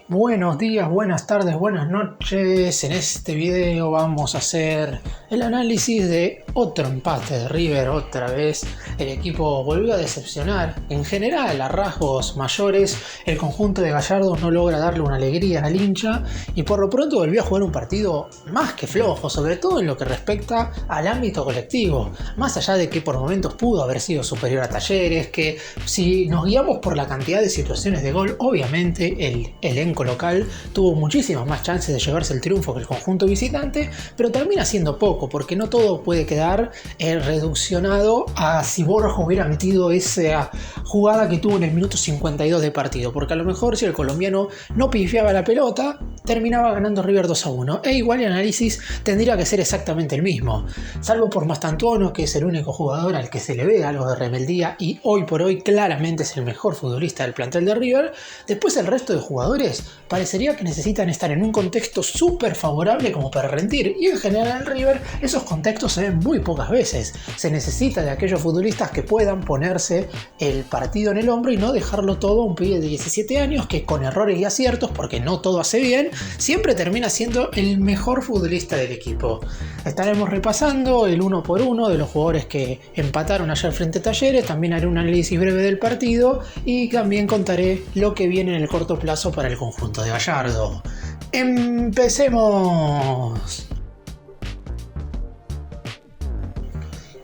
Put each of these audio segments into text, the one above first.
Buenos días, buenas tardes, buenas noches. En este video vamos a hacer el análisis de otro empate de River. Otra vez el equipo volvió a decepcionar. En general, a rasgos mayores, el conjunto de Gallardo no logra darle una alegría al hincha y por lo pronto volvió a jugar un partido más que flojo, sobre todo en lo que respecta al ámbito colectivo. Más allá de que por momentos pudo haber sido superior a Talleres, que si nos guiamos por la cantidad de situaciones de gol, obviamente el elenco local tuvo muchísimas más chances de llevarse el triunfo que el conjunto visitante, pero termina siendo poco, porque no todo puede quedar reduccionado a si Borja hubiera metido esa jugada que tuvo en el minuto 52 de partido, porque a lo mejor si el colombiano no pifiaba la pelota, terminaba ganando River 2-1, e igual el análisis tendría que ser exactamente el mismo, salvo por Mastantuono, que es el único jugador al que se le ve algo de rebeldía y hoy por hoy claramente es el mejor futbolista del plantel de River. Después el resto de jugadores parecería que necesitan estar en un contexto súper favorable como para rendir, y en general en River esos contextos se ven muy pocas veces. Se necesita de aquellos futbolistas que puedan ponerse el partido en el hombro y no dejarlo todo a un pibe de 17 años que con errores y aciertos, porque no todo hace bien, siempre termina siendo el mejor futbolista del equipo. Estaremos repasando el uno por uno de los jugadores que empataron ayer frente a Talleres, también haré un análisis breve del partido y también contaré lo que viene en el corto plazo para el conjunto de Gallardo. ¡Empecemos!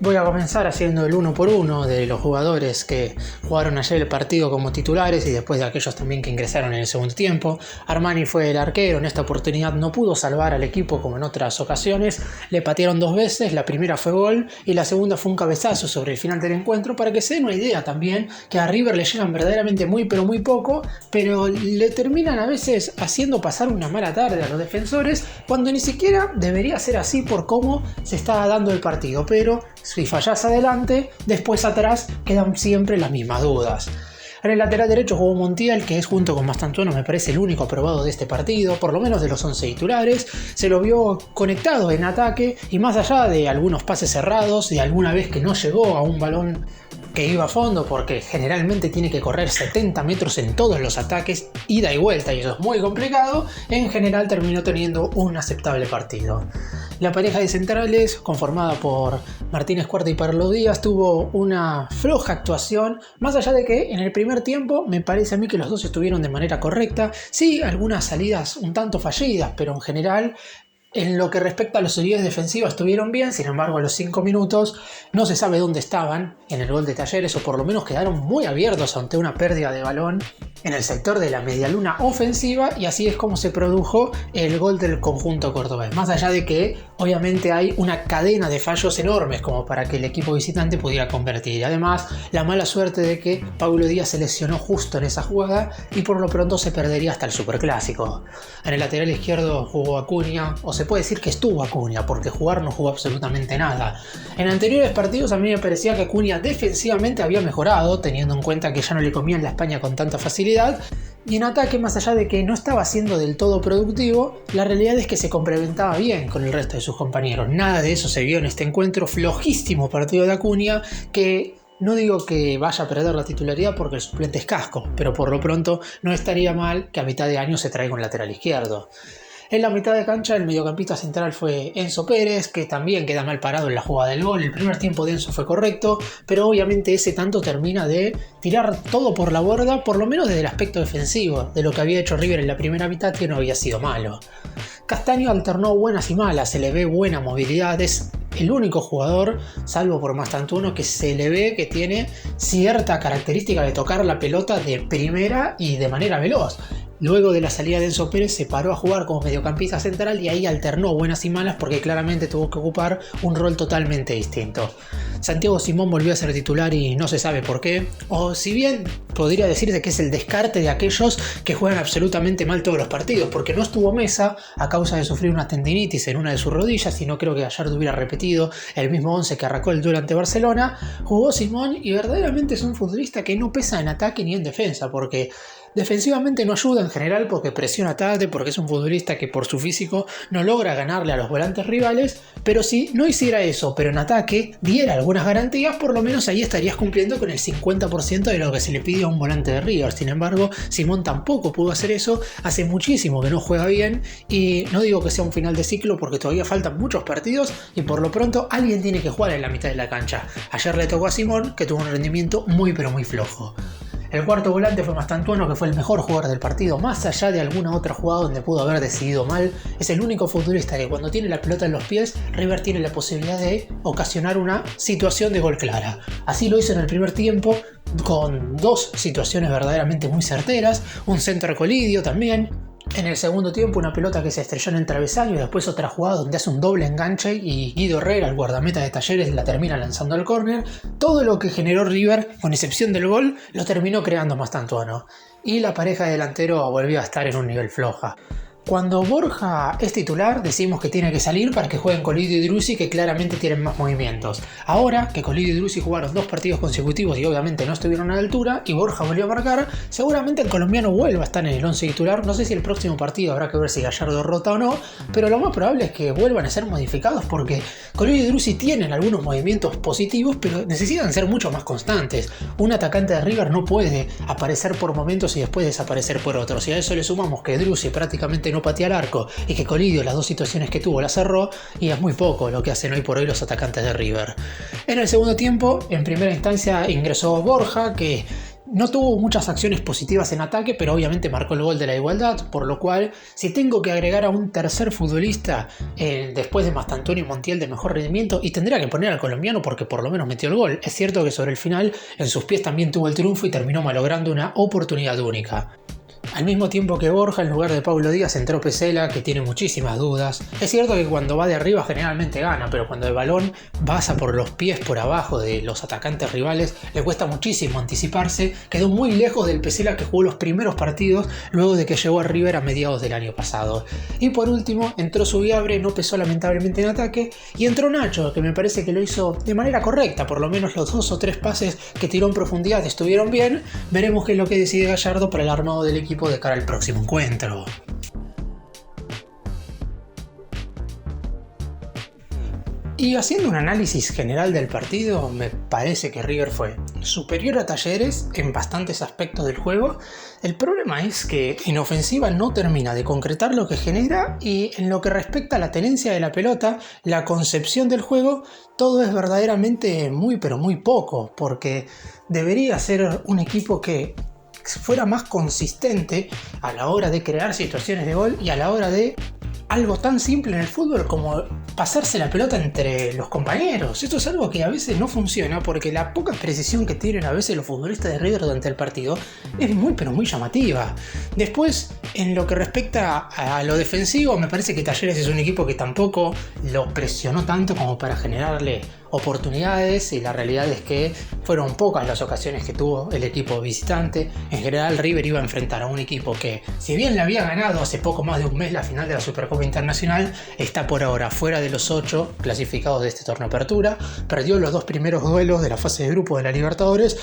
Voy a comenzar haciendo el uno por uno de los jugadores que jugaron ayer el partido como titulares y después de aquellos también que ingresaron en el segundo tiempo. Armani fue el arquero, en esta oportunidad no pudo salvar al equipo como en otras ocasiones. Le patearon dos veces, la primera fue gol y la segunda fue un cabezazo sobre el final del encuentro, para que se den una idea también que a River le llegan verdaderamente muy pero muy poco, pero le terminan a veces haciendo pasar una mala tarde a los defensores cuando ni siquiera debería ser así por cómo se está dando el partido, pero si fallás adelante, después atrás quedan siempre las mismas dudas. En el lateral derecho jugó Montiel, que es junto con Mastantuono me parece el único aprobado de este partido, por lo menos de los 11 titulares. Se lo vio conectado en ataque y más allá de algunos pases cerrados, de alguna vez que no llegó a un balón que iba a fondo, porque generalmente tiene que correr 70 metros en todos los ataques, ida y vuelta, y eso es muy complicado, en general terminó teniendo un aceptable partido. La pareja de centrales, conformada por Martínez Cuarta y Pablo Díaz, tuvo una floja actuación, más allá de que en el primer tiempo me parece a mí que los dos estuvieron de manera correcta. Sí, algunas salidas un tanto fallidas, pero en general en lo que respecta a las unidades defensivas estuvieron bien. Sin embargo, a los 5 minutos no se sabe dónde estaban en el gol de Talleres, o por lo menos quedaron muy abiertos ante una pérdida de balón en el sector de la medialuna ofensiva, y así es como se produjo el gol del conjunto cordobés. Más allá de que obviamente hay una cadena de fallos enormes como para que el equipo visitante pudiera convertir, y además la mala suerte de que Pablo Díaz se lesionó justo en esa jugada y por lo pronto se perdería hasta el superclásico. En el lateral izquierdo jugó Acuña, o se puede decir que estuvo Acuña, porque jugar no jugó absolutamente nada. En anteriores partidos a mí me parecía que Acuña defensivamente había mejorado, teniendo en cuenta que ya no le comían la España con tanta facilidad, y en ataque, más allá de que no estaba siendo del todo productivo, la realidad es que se complementaba bien con el resto de sus compañeros. Nada de eso se vio en este encuentro, flojísimo partido de Acuña, que no digo que vaya a perder la titularidad porque el suplente es Casco, pero por lo pronto no estaría mal que a mitad de año se traiga un lateral izquierdo. En la mitad de cancha el mediocampista central fue Enzo Pérez, que también queda mal parado en la jugada del gol. El primer tiempo de Enzo fue correcto, pero obviamente ese tanto termina de tirar todo por la borda, por lo menos desde el aspecto defensivo, de lo que había hecho River en la primera mitad, que no había sido malo. Castaño alternó buenas y malas, se le ve buena movilidad, es el único jugador, salvo por Mastantuono, que se le ve que tiene cierta característica de tocar la pelota de primera y de manera veloz. Luego de la salida de Enzo Pérez se paró a jugar como mediocampista central y ahí alternó buenas y malas porque claramente tuvo que ocupar un rol totalmente distinto. Santiago Simón volvió a ser titular y no se sabe por qué, o si bien podría decirse que es el descarte de aquellos que juegan absolutamente mal todos los partidos, porque no estuvo Mesa a causa de sufrir una tendinitis en una de sus rodillas y no creo que Gallardo hubiera repetido el mismo 11 que arrancó el duelo ante Barcelona. Jugó Simón y verdaderamente es un futbolista que no pesa en ataque ni en defensa, porque Defensivamente no ayuda en general porque presiona tarde, porque es un futbolista que por su físico no logra ganarle a los volantes rivales, pero si no hiciera eso, pero en ataque diera algunas garantías, por lo menos ahí estarías cumpliendo con el 50% de lo que se le pide a un volante de River. Sin embargo, Simón tampoco pudo hacer eso, hace muchísimo que no juega bien y no digo que sea un final de ciclo porque todavía faltan muchos partidos y por lo pronto alguien tiene que jugar en la mitad de la cancha. Ayer le tocó a Simón, que tuvo un rendimiento muy pero muy flojo. El cuarto volante fue Mastantuono, que fue el mejor jugador del partido, más allá de alguna otra jugada donde pudo haber decidido mal. Es el único futbolista que cuando tiene la pelota en los pies, River tiene la posibilidad de ocasionar una situación de gol clara. Así lo hizo en el primer tiempo, con dos situaciones verdaderamente muy certeras, un centro a Colidio también. En el segundo tiempo una pelota que se estrelló en el travesaño y después otra jugada donde hace un doble enganche y Guido Herrera, el guardameta de Talleres, la termina lanzando al córner. Todo lo que generó River, con excepción del gol, lo terminó creando Mastantuono. Y la pareja de delantero volvió a estar en un nivel floja. Cuando Borja es titular, decimos que tiene que salir para que jueguen Colidio y Driussi, que claramente tienen más movimientos. Ahora que Colidio y Driussi jugaron 2 partidos consecutivos y obviamente no estuvieron a la altura, y Borja volvió a marcar, seguramente el colombiano vuelva a estar en el 11 titular. No sé si el próximo partido habrá que ver si Gallardo rota o no, pero lo más probable es que vuelvan a ser modificados porque Colidio y Driussi tienen algunos movimientos positivos, pero necesitan ser mucho más constantes. Un atacante de River no puede aparecer por momentos y después desaparecer por otros. Y a eso le sumamos que Driussi prácticamente no patea al arco y que Colidio las 2 situaciones que tuvo las cerró, y es muy poco lo que hacen hoy por hoy los atacantes de River. En el segundo tiempo, en primera instancia ingresó Borja, que no tuvo muchas acciones positivas en ataque, pero obviamente marcó el gol de la igualdad, por lo cual, si tengo que agregar a un tercer futbolista después de Mastantuono y Montiel de mejor rendimiento, y tendría que poner al colombiano porque por lo menos metió el gol. Es cierto que sobre el final en sus pies también tuvo el triunfo y terminó malogrando una oportunidad única. Al mismo tiempo que Borja, en lugar de Paulo Díaz, entró Pesela, que tiene muchísimas dudas. Es cierto que cuando va de arriba generalmente gana, pero cuando el balón pasa por los pies por abajo de los atacantes rivales, le cuesta muchísimo anticiparse. Quedó muy lejos del Pesela que jugó los primeros partidos luego de que llegó a River a mediados del año pasado. Y por último, entró Subiabre, no pesó lamentablemente en ataque, y entró Nacho, que me parece que lo hizo de manera correcta, por lo menos los 2 o 3 pases que tiró en profundidad estuvieron bien. Veremos qué es lo que decide Gallardo para el armado del equipo de cara al próximo encuentro. Y haciendo un análisis general del partido, me parece que River fue superior a Talleres en bastantes aspectos del juego. El problema es que en ofensiva no termina de concretar lo que genera, y en lo que respecta a la tenencia de la pelota, la concepción del juego, todo es verdaderamente muy pero muy poco, porque debería ser un equipo que fuera más consistente a la hora de crear situaciones de gol y a la hora de algo tan simple en el fútbol como pasarse la pelota entre los compañeros. Esto es algo que a veces no funciona porque la poca precisión que tienen a veces los futbolistas de River durante el partido es muy pero muy llamativa. Después, en lo que respecta a lo defensivo, me parece que Talleres es un equipo que tampoco lo presionó tanto como para generarle oportunidades, y la realidad es que fueron pocas las ocasiones que tuvo el equipo visitante. En general, River iba a enfrentar a un equipo que, si bien le había ganado hace poco más de un mes la final de la Supercopa Internacional, está por ahora fuera de los 8 clasificados de este torneo Apertura, perdió los 2 primeros duelos de la fase de grupo de la Libertadores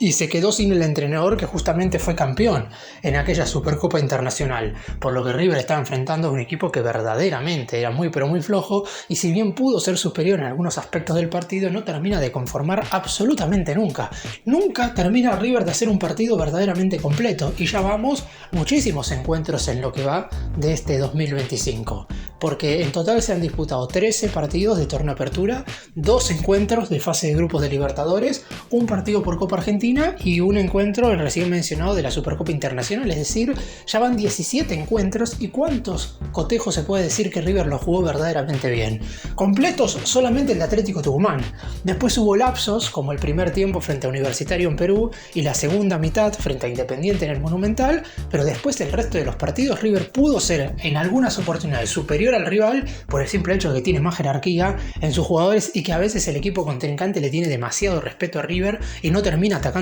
y se quedó sin el entrenador que justamente fue campeón en aquella Supercopa Internacional, por lo que River estaba enfrentando a un equipo que verdaderamente era muy pero muy flojo, y si bien pudo ser superior en algunos aspectos del partido, no termina de conformar absolutamente nunca. Nunca termina River de hacer un partido verdaderamente completo, y ya vamos muchísimos encuentros en lo que va de este 2025, porque en total se han disputado 13 partidos de torneo Apertura, 2 encuentros de fase de grupos de Libertadores, un partido por Copa Argentina y un encuentro, el recién mencionado, de la Supercopa Internacional. Es decir, ya van 17 encuentros. ¿Y cuántos cotejos se puede decir que River lo jugó verdaderamente bien? Completos solamente el de Atlético Tucumán. Después hubo lapsos, como el primer tiempo frente a Universitario en Perú y la segunda mitad frente a Independiente en el Monumental, pero después el resto de los partidos River pudo ser en algunas oportunidades superior al rival por el simple hecho de que tiene más jerarquía en sus jugadores y que a veces el equipo contrincante le tiene demasiado respeto a River y no termina atacándolo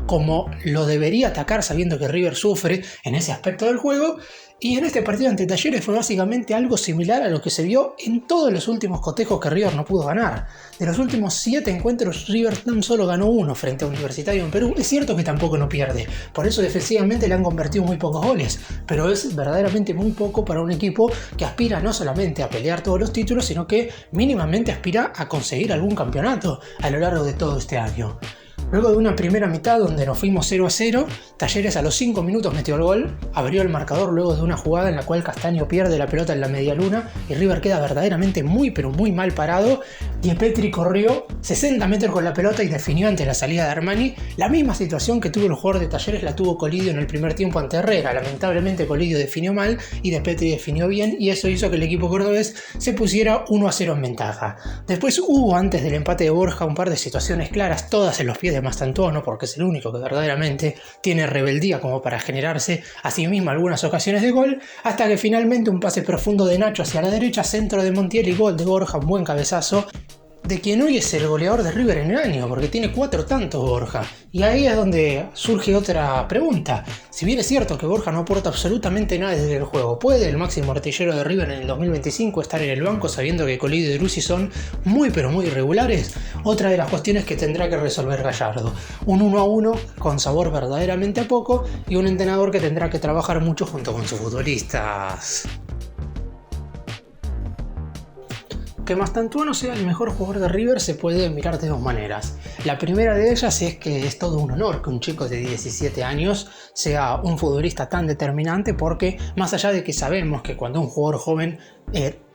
como lo debería atacar, sabiendo que River sufre en ese aspecto del juego. Y en este partido ante Talleres fue básicamente algo similar a lo que se vio en todos los últimos cotejos que River no pudo ganar. De los últimos 7 encuentros, River tan solo ganó 1 frente a Universitario en Perú. Es cierto que tampoco no pierde, por eso defensivamente le han convertido muy pocos goles, pero es verdaderamente muy poco para un equipo que aspira no solamente a pelear todos los títulos, sino que mínimamente aspira a conseguir algún campeonato a lo largo de todo este año. Luego de una primera mitad donde nos fuimos 0-0, Talleres a los 5 minutos metió el gol, abrió el marcador luego de una jugada en la cual Castaño pierde la pelota en la media luna y River queda verdaderamente muy pero muy mal parado. Diepetri corrió 60 metros con la pelota y definió ante la salida de Armani. La misma situación que tuvo el jugador de Talleres la tuvo Colidio en el primer tiempo ante Herrera. Lamentablemente Colidio definió mal y Diepetri definió bien, y eso hizo que el equipo cordobés se pusiera 1-0 en ventaja. Después hubo, antes del empate de Borja, un par de situaciones claras, todas en los pies de Mastantuono, porque es el único que verdaderamente tiene rebeldía como para generarse a sí mismo algunas ocasiones de gol, hasta que finalmente un pase profundo de Nacho hacia la derecha, centro de Montiel y gol de Borja, un buen cabezazo, de quien hoy es el goleador de River en el año, porque tiene 4 tantos Borja. Y ahí es donde surge otra pregunta. Si bien es cierto que Borja no aporta absolutamente nada desde el juego, ¿puede el máximo artillero de River en el 2025 estar en el banco sabiendo que Colidio y Drussi son muy pero muy irregulares? Otra de las cuestiones que tendrá que resolver Gallardo. Un 1-1 con sabor verdaderamente a poco y un entrenador que tendrá que trabajar mucho junto con sus futbolistas. Que Mastantuono sea el mejor jugador de River se puede mirar de 2 maneras. La primera de ellas es que es todo un honor que un chico de 17 años sea un futbolista tan determinante, porque más allá de que sabemos que cuando un jugador joven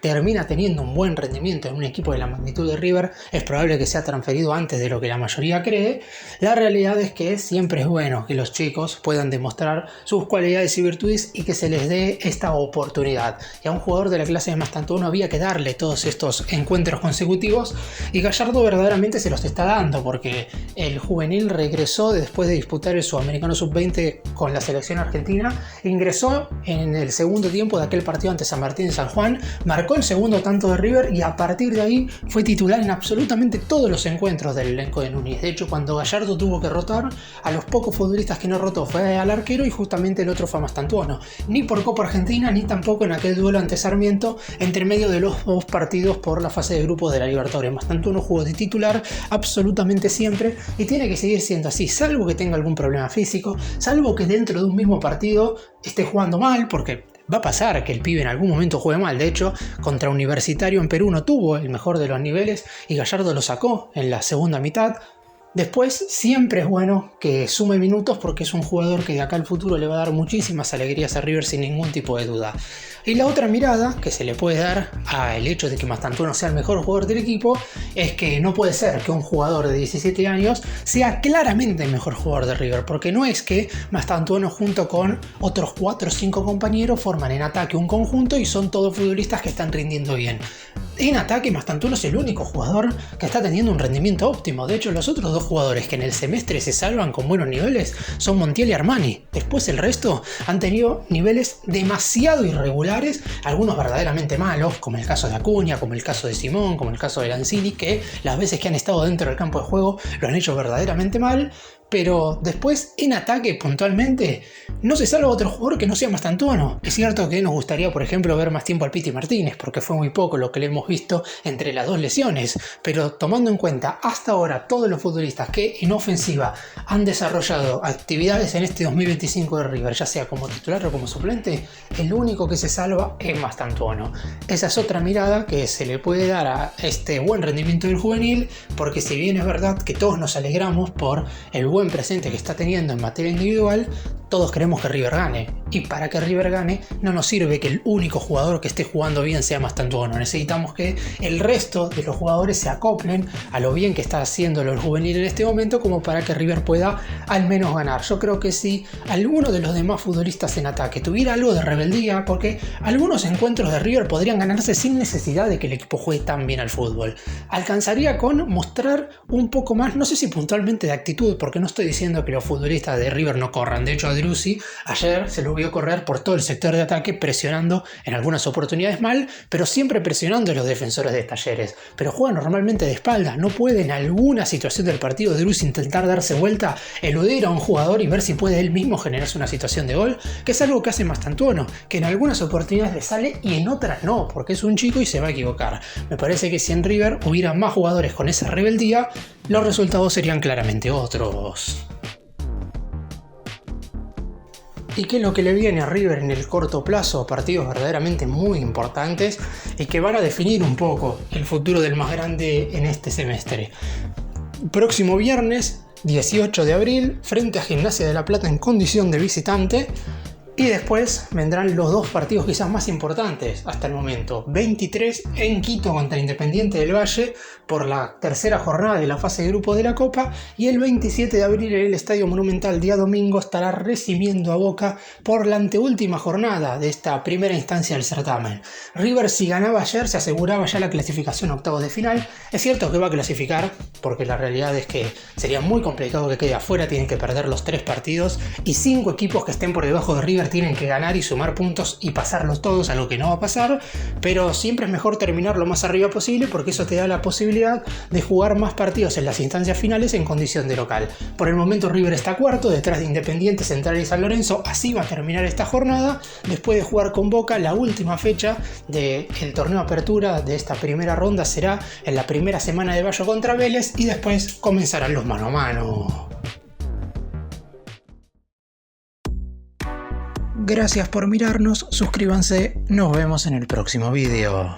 termina teniendo un buen rendimiento en un equipo de la magnitud de River, es probable que sea transferido antes de lo que la mayoría cree, la realidad es que siempre es bueno que los chicos puedan demostrar sus cualidades y virtudes y que se les dé esta oportunidad. Y a un jugador de la clase de Mastantuono había que darle todos estos encuentros consecutivos, y Gallardo verdaderamente se los está dando, porque el juvenil regresó después de disputar el Sudamericano Sub-20 con la selección argentina, ingresó en el segundo tiempo de aquel partido ante San Martín de San Juan, marcó el segundo tanto de River y a partir de ahí fue titular en absolutamente todos los encuentros del elenco de Núñez. De hecho, cuando Gallardo tuvo que rotar, a los pocos futbolistas que no rotó fue al arquero y justamente el otro fue a Mastantuono. Ni por Copa Argentina ni tampoco en aquel duelo ante Sarmiento entre medio de los 2 partidos por la fase de grupos de la Libertadores. Mastantuono jugó de titular absolutamente siempre y tiene que seguir siendo así, salvo que tenga algún problema físico, salvo que dentro de un mismo partido esté jugando mal, porque va a pasar que el pibe en algún momento juegue mal. De hecho, contra Universitario en Perú no tuvo el mejor de los niveles y Gallardo lo sacó en la segunda mitad. Después, siempre es bueno que sume minutos, porque es un jugador que de acá al futuro le va a dar muchísimas alegrías a River sin ningún tipo de duda. Y la otra mirada que se le puede dar al hecho de que Mastantuono sea el mejor jugador del equipo es que no puede ser que un jugador de 17 años sea claramente el mejor jugador de River, porque no es que Mastantuono junto con otros 4 o 5 compañeros forman en ataque un conjunto y son todos futbolistas que están rindiendo bien. En ataque, Mastantuono es el único jugador que está teniendo un rendimiento óptimo. De hecho, los otros 2 jugadores que en el semestre se salvan con buenos niveles son Montiel y Armani. Después el resto han tenido niveles demasiado irregulares, algunos verdaderamente malos, como el caso de Acuña, como el caso de Simón, como el caso de Lanzini, que las veces que han estado dentro del campo de juego lo han hecho verdaderamente mal. Pero después, en ataque puntualmente, no se salva otro jugador que no sea Mastantuono. Es cierto que nos gustaría, por ejemplo, ver más tiempo al Piti Martínez, porque fue muy poco lo que le hemos visto entre las 2 lesiones. Pero tomando en cuenta hasta ahora todos los futbolistas que en ofensiva han desarrollado actividades en este 2025 de River, ya sea como titular o como suplente, el único que se salva es Mastantuono. Esa es otra mirada que se le puede dar a este buen rendimiento del juvenil, porque si bien es verdad que todos nos alegramos por el buen presente que está teniendo en materia individual, todos queremos que River gane. Y para que River gane, no nos sirve que el único jugador que esté jugando bien sea Mastantuono. Necesitamos que el resto de los jugadores se acoplen a lo bien que está haciendo el juvenil en este momento, como para que River pueda al menos ganar. Yo creo que si alguno de los demás futbolistas en ataque tuviera algo de rebeldía, porque algunos encuentros de River podrían ganarse sin necesidad de que el equipo juegue tan bien al fútbol, alcanzaría con mostrar un poco más, no sé si puntualmente de actitud, porque no estoy diciendo que los futbolistas de River no corran. De hecho, Driussi, ayer se lo vio correr por todo el sector de ataque presionando en algunas oportunidades mal, pero siempre presionando a los defensores de Talleres. Pero juega normalmente de espaldas, no puede en alguna situación del partido Driussi intentar darse vuelta, eludir a un jugador y ver si puede él mismo generarse una situación de gol, que es algo que hace Mastantuono, que en algunas oportunidades le sale y en otras no, porque es un chico y se va a equivocar. Me parece que si en River hubiera más jugadores con esa rebeldía, los resultados serían claramente otros. ¿Y qué es lo que le viene a River en el corto plazo? Partidos verdaderamente muy importantes y que van a definir un poco el futuro del más grande en este semestre. Próximo viernes, 18 de abril, frente a Gimnasia de La Plata en condición de visitante. Y después vendrán los dos partidos quizás más importantes hasta el momento. 23 en Quito contra Independiente del Valle por la tercera jornada de la fase de grupos de la Copa. Y el 27 de abril en el Estadio Monumental, día domingo, estará recibiendo a Boca por la anteúltima jornada de esta primera instancia del certamen. River, si ganaba ayer, se aseguraba ya la clasificación a octavos de final. Es cierto que va a clasificar, porque la realidad es que sería muy complicado que quede afuera. Tienen que perder los 3 partidos y 5 equipos que estén por debajo de River tienen que ganar y sumar puntos y pasarlos todos, algo que no va a pasar, pero siempre es mejor terminar lo más arriba posible porque eso te da la posibilidad de jugar más partidos en las instancias finales en condición de local. Por el momento River está cuarto, detrás de Independiente, Central y San Lorenzo. Así va a terminar esta jornada, después de jugar con Boca. La última fecha del torneo Apertura de esta primera ronda será en la primera semana de mayo contra Vélez y después comenzarán los mano a mano. Gracias por mirarnos, suscríbanse, nos vemos en el próximo video.